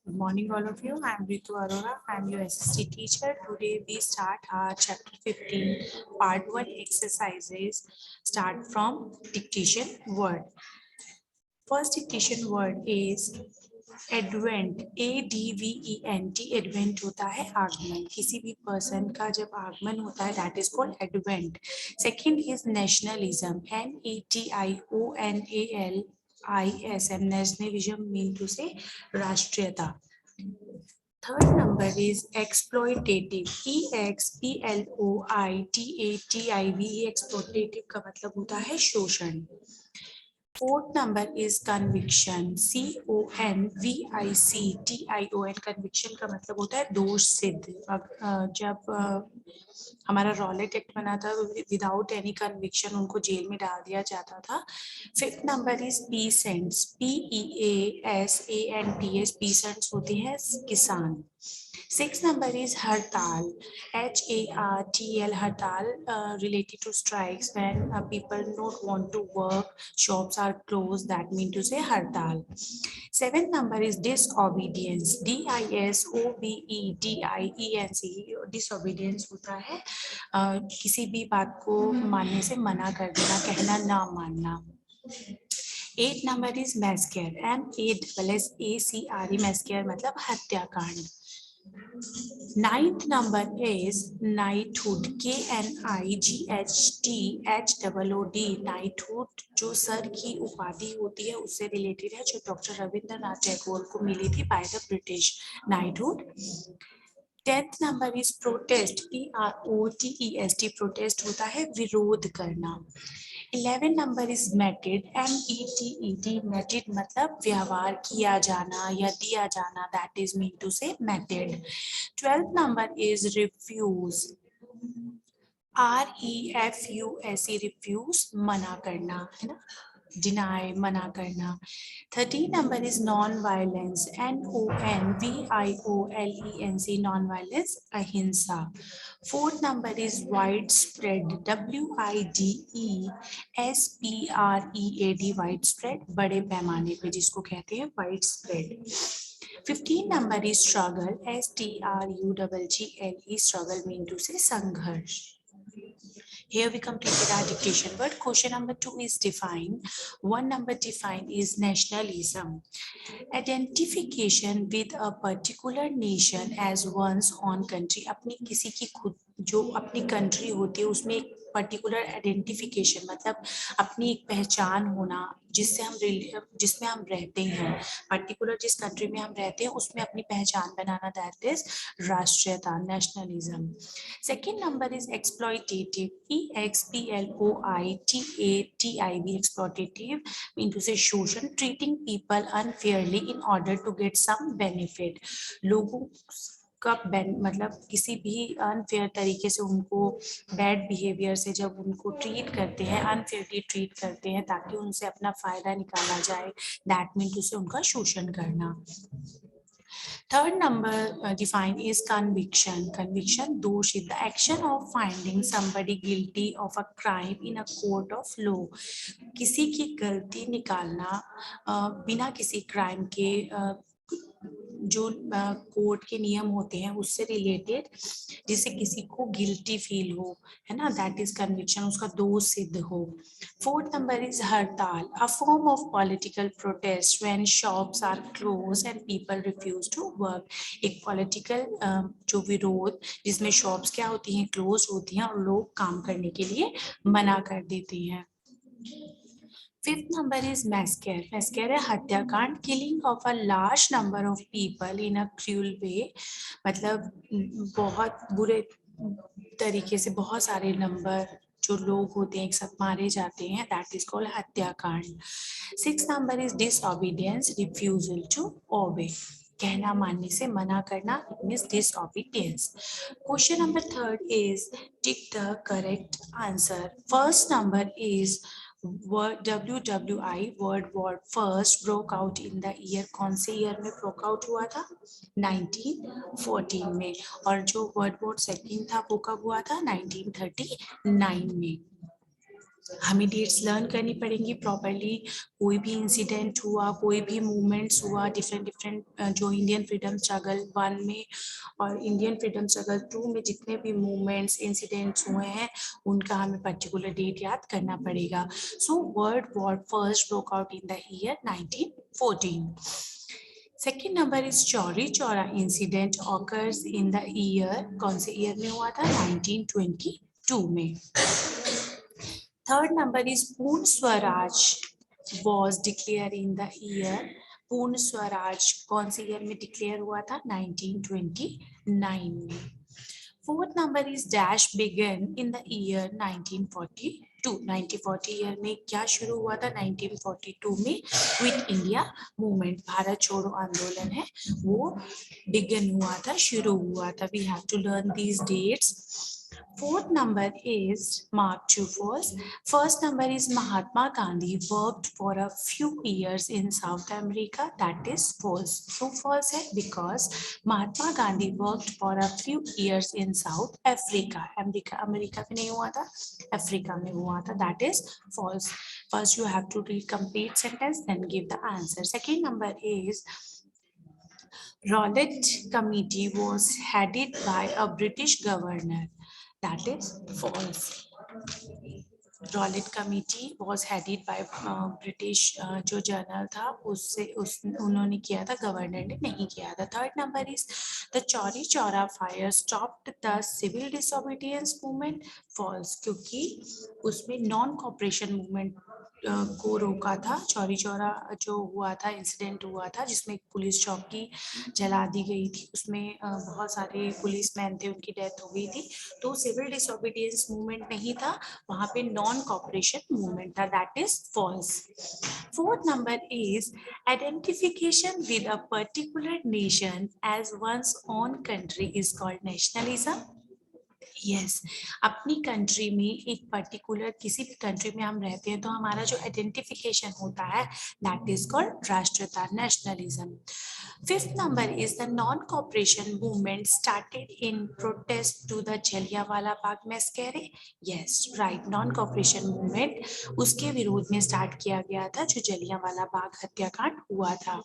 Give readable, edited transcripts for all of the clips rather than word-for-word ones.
Good morning, all of you. I'm Ritu Arora. I'm your SST teacher. Today we start our chapter 15, part 1 exercises. Start from dictation word. First dictation word is advent ADVENT advent होता है आगमन किसी भी person का जब आगमन होता है that is called advent second is nationalism NATIONALISM nationalism mean to say राष्ट्रीयता third number is exploitative EXPLOITATIV exploitative का मतलब होता है शोषण fourth number is conviction CONVICTION conviction का मतलब होता है दोष सिद्ध जब हमारा रॉलेट एक्ट बना था विदाउट एनी कन्विक्शन उनको जेल में डाल दिया जाता था fifth number is peasants PEASANTS peasants होते हैं किसान Sixth number is hartal, HARTL, hartal related to strikes when people don't want to work, shops are closed, that mean to say hartal. Seventh number is disobedience, DISOBEDIENC, disobedience होता है किसी भी बात को मानने से मना कर देना, कहना ना मानना. 8 number is massacre, MASSACRE, massacre मतलब हत्याकांड. Ninth number is knighthood, KNIGHTHOOD, knighthood जो सर की उपाधि होती है उससे रिलेटेड है जो डॉक्टर रविंद्रनाथ टैगोर को मिली थी by the British knighthood. 10th number is protest, PROTEST, protest होता है विरोध करना. 11 number is meted, METED, meted मतलब व्यवहार किया जाना या दिया जाना, that is mean to say meted. 12th number is refuse, REFUSE, refuse मना करना है ना, deny मना करना. 13 number is non-violence, NONVIOLENC, non-violence अहिंसा. Fourth number is widespread, WIDESPREAD, widespread बड़े पैमाने पे जिसको कहते हैं widespread. 15 number is struggle, STRUGGLE, struggle mean to say संघर्ष. Here we completed our dictation word. Question number 2 is define. 1 number define is nationalism. Identification with a particular nation as one's own country. अपनी किसी की खुद जो अपनी country होती है उसमें एक पर्टिकुलर आइडेंटिफिकेशन मतलब अपनी एक पहचान होना जिसमें हम रहते हैं पर्टिकुलर जिस कंट्री में हम रहते हैं उसमें अपनी पहचान बनाना दैट इज राष्ट्रीयता nationalism. Second number is exploitative EXPLOITATIV exploitative mean to say शोषण treating people unfairly in order to get some benefit लोगों का मतलब किसी भी अनफेयर तरीके से उनको बैड बिहेवियर से जब उनको ट्रीट करते हैं अनफेयरली ट्रीट करते हैं ताकि उनसे अपना फायदा निकाला जाए दैट मीन टू से उनका शोषण करना. Third number defined is conviction. Conviction, doshi, the action of finding somebody guilty of a crime in a court of law. किसी की गलती निकालना बिना किसी क्राइम के जो कोर्ट के नियम होते हैं उससे रिलेटेड जिससे किसी को गिल्टी फील हो है ना दैट इज कन्विक्शन उसका दोष सिद्ध हो. Fourth number is hartal, a form of political protest when shops are close and people refuse to work. एक पॉलिटिकल जो विरोध जिसमें शॉप्स क्या होती हैं क्लोज होती हैं और लोग काम करने के लिए मना कर देते हैं. Fifth number is massacre. Massacre है हत्याकांड, killing of a large number of people in a cruel way. मतलब बहुत बुरे तरीके से बहुत सारे नंबर जो लोग होते हैं एक साथ मारे जाते हैं दैट इज कॉल्ड हत्याकांड. Six number is disobedience, refusal to obey, कहना मानने से मना करना, it means disobedience. Question number third is tick the correct answer. First number is WWI world war first broke out in the year, कौन से year में broke out हुआ था 1914 में, और जो वर्ल्ड वॉर सेकेंड था वो कब हुआ था 1939 में. हमें डेट्स लर्न करनी पड़ेंगी प्रॉपरली। कोई भी इंसिडेंट हुआ, कोई भी मूवमेंट्स हुआ, डिफरेंट डिफरेंट जो इंडियन फ्रीडम स्ट्रगल 1 में और इंडियन फ्रीडम स्ट्रगल 2 में जितने भी मूवमेंट्स इंसिडेंट्स हुए हैं उनका हमें पर्टिकुलर डेट याद करना पड़ेगा। So world war first broke out in the year 1914। Second number is Chauri Chaura incident occurs in the year, कौन से ईयर में हुआ था? 1922 में। Third number is Purn Swaraj was declared in the year, पूर्ण स्वराज कौन से ईयर में डिक्लेयर हुआ था? 1929 में। Fourth number is dash began in the year 1942। 1940 year में क्या शुरू हुआ था? 1942 में क्विट इंडिया मूवमेंट, भारत छोड़ो आंदोलन है वो बिगन हुआ था, शुरू हुआ था। We have to learn these dates. Fourth number is mark true false. First number is Mahatma Gandhi worked for a few years in South America. That is false. True false है because Mahatma Gandhi worked for a few years in South Africa. America में नहीं हुआ था, Africa में हुआ था। That is false. First you have to read complete sentence, then give the answer. Second number is Rowlatt Committee was headed by a British governor. That is false. Rowlatt Committee was headed by British जो general था उन्होंने किया था, governor ने नहीं किया था। Third number is the Chauri Chaura fire stopped the civil disobedience movement. False, क्योंकि उसमें नॉन कॉपरेशन मूवमेंट को रोका था। चौरी चौरा जो हुआ था, इंसिडेंट हुआ था जिसमें पुलिस चौकी जला दी गई थी, उसमें बहुत सारे पुलिसमैन थे, उनकी डेथ हो गई थी। तो सिविल डिसोबीडियंस मूवमेंट नहीं था, वहां पे नॉन कॉपरेशन मूवमेंट था। That is false. Fourth number is identification with a particular nation as one's own country is called nationalism. Yes, अपनी कंट्री में एक पर्टिकुलर किसी भी कंट्री में हम रहते हैं तो हमारा जो आइडेंटिफिकेशन होता है दैट इज कॉल्ड राष्ट्रीयता, nationalism. Fifth number is the non cooperation movement started in protest to the Jallianwala Bagh massacre. Yes right, non cooperation movement उसके विरोध में स्टार्ट किया गया था जो जलियांवाला बाग हत्याकांड हुआ था,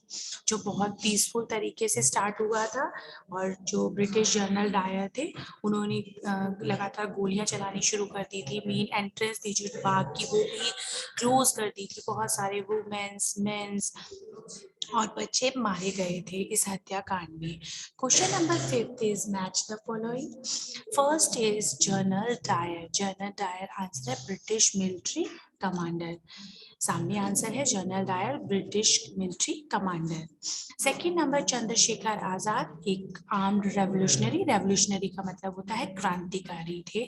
जो बहुत पीसफुल तरीके से स्टार्ट हुआ था। और जो ब्रिटिश जनरल डायर थे उन्होंने लगातार गोलियां चलानी शुरू कर दी थी। मेन एंट्रेंस थी जो बाग की वो भी क्लोज कर दी थी। बहुत सारे वुमेन्स, मेंस और बच्चे मारे गए थे इस हत्याकांड में। Question number 5 is match the following. First is General Dyer. General Dyer answer है ब्रिटिश मिलिट्री कमांडर। सामने आंसर है General Dyer, British military commander. Second number Chandrashekhar Azad, एक आर्म्ड रेवोल्यूशनरी। रेवोल्यूशनरी का मतलब होता है क्रांतिकारी थे।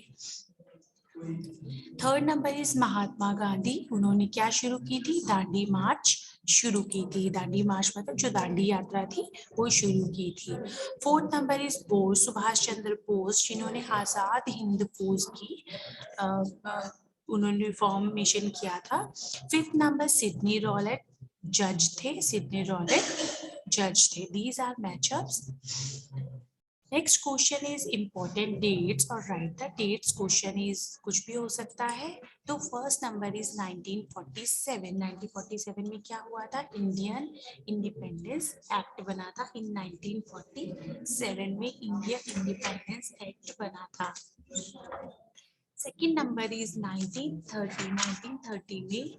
Third number is Mahatma Gandhi, उन्होंने क्या शुरू की थी? दांडी मार्च शुरू की थी। दांडी मार्च मतलब जो दांडी यात्रा थी वो शुरू की थी। Fourth number is Bose, Subhash Chandra Bose, जिन्होंने आजाद हिंद फौज की उन्होंने फॉर्मेशन किया था। फिफ्थ नंबर सिडनी रॉलेट, जज थे। सिडनी रॉलेट जज थे। These are matchups. Next question is important dates और write the dates. Question is कुछ भी हो सकता है। तो फर्स्ट नंबर इज 1947। 1947 में क्या हुआ था? इंडियन इंडिपेंडेंस एक्ट बना था। इन 1947 में इंडियन इंडिपेंडेंस एक्ट बना था। Second number is 1930। 1930 में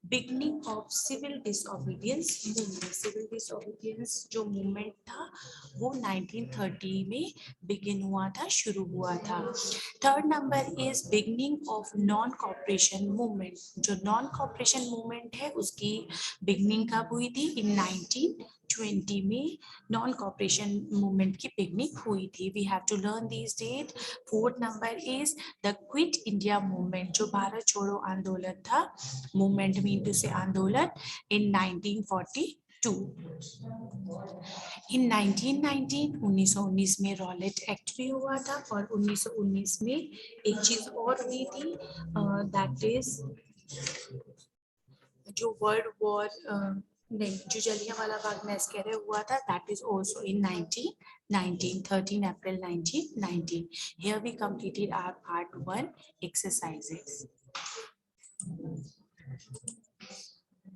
beginning of civil disobedience movement. Civil disobedience जो मूवमेंट था वो 1930 में बिगिन हुआ था, शुरू हुआ था। Third number is beginning of non cooperation movement. जो नॉन कॉपरेशन मूवमेंट है उसकी बिगनिंग कब हुई थी? इन 1920 में नॉन कॉपरेशन मूवमेंट की बिगनिंग हुई थी। We have to learn this date. Fourth number is the quit India movement, जो भारत छोड़ो आंदोलन था, मूवमेंट मीन टू से आंदोलन, इन 1942। इन 1919 में रॉलेट एक्ट भी हुआ था और 1919 में एक चीज और हुई थी, दैट इज जो वर्ल्ड वॉर नहीं, जो जलियांवाला बाग मैसेकर हुआ था, that is also in 1919, 13 April 1919. Here we completed our part 1 exercises.